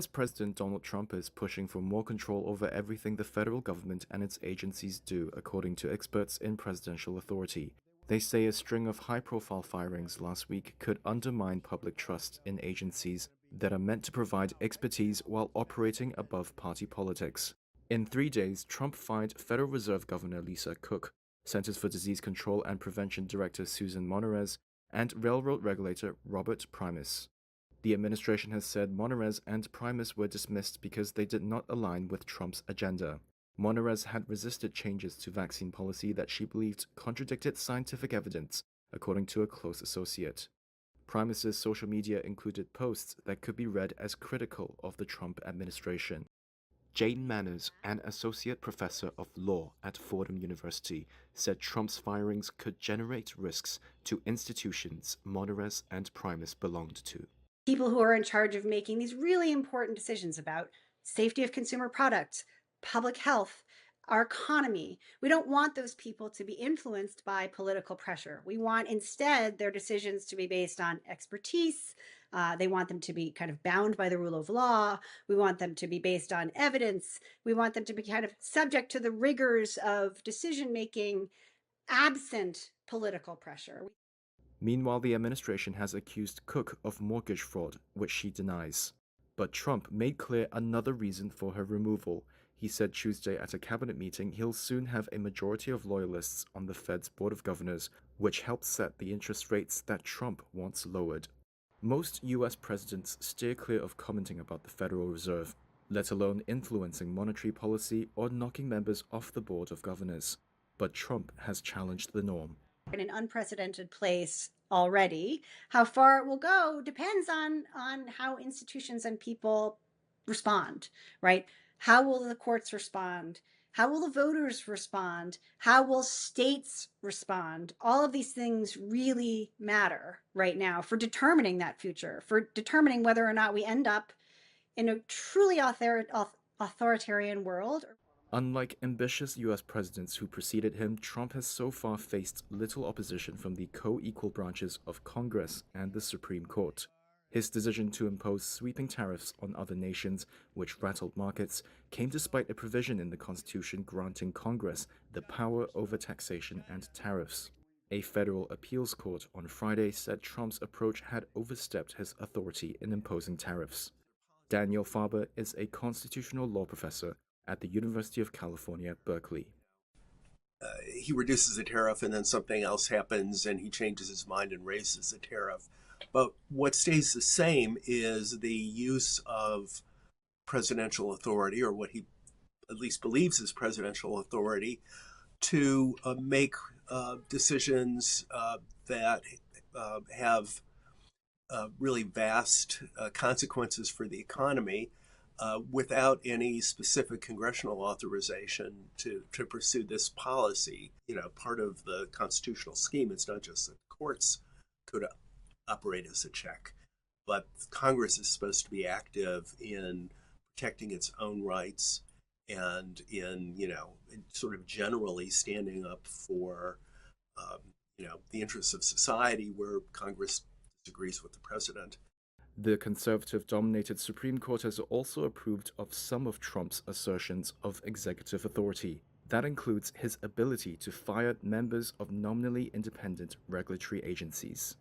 US President Donald Trump is pushing for more control over everything the federal government and its agencies do, according to experts in presidential authority. They say a string of high-profile firings last week could undermine public trust in agencies that are meant to provide expertise while operating above party politics. In 3 days, Trump fired Federal Reserve Governor Lisa Cook, Centers for Disease Control and Prevention Director Susan Monarez, and railroad regulator Robert Primus. The administration has said Monarez and Primus were dismissed because they did not align with Trump's agenda. Monarez had resisted changes to vaccine policy that she believed contradicted scientific evidence, according to a close associate. Primus's social media included posts that could be read as critical of the Trump administration. Jane Manners, an associate professor of law at Fordham University, said Trump's firings could generate risks to institutions Monarez and Primus belonged to. People who are in charge of making these really important decisions about safety of consumer products, public health, our economy. We don't want those people to be influenced by political pressure. We want instead their decisions to be based on expertise. They want them to be kind of bound by the rule of law. We want them to be based on evidence. We want them to be kind of subject to the rigors of decision making absent political pressure. Meanwhile, the administration has accused Cook of mortgage fraud, which she denies. But Trump made clear another reason for her removal. He said Tuesday at a cabinet meeting he'll soon have a majority of loyalists on the Fed's Board of Governors, which helps set the interest rates that Trump wants lowered. Most US presidents steer clear of commenting about the Federal Reserve, let alone influencing monetary policy or knocking members off the Board of Governors. But Trump has challenged the norm. In an unprecedented place already. How far it will go depends on how institutions and people respond, right? How will the courts respond? How will the voters respond? How will states respond? All of these things really matter right now for determining that future, for determining whether or not we end up in a truly authoritarian world. Unlike ambitious US presidents who preceded him, Trump has so far faced little opposition from the co-equal branches of Congress and the Supreme Court. His decision to impose sweeping tariffs on other nations, which rattled markets, came despite a provision in the Constitution granting Congress the power over taxation and tariffs. A federal appeals court on Friday said Trump's approach had overstepped his authority in imposing tariffs. Daniel Farber is a constitutional law professor at the University of California, Berkeley. He reduces the tariff and then something else happens and he changes his mind and raises the tariff. But what stays the same is the use of presidential authority, or what he at least believes is presidential authority, to make decisions that have really vast consequences for the economy, without any specific congressional authorization to pursue this policy. You know, part of the constitutional scheme is not just that courts could operate as a check, but Congress is supposed to be active in protecting its own rights and in, sort of generally standing up for, the interests of society where Congress disagrees with the president. The conservative-dominated Supreme Court has also approved of some of Trump's assertions of executive authority. That includes his ability to fire members of nominally independent regulatory agencies.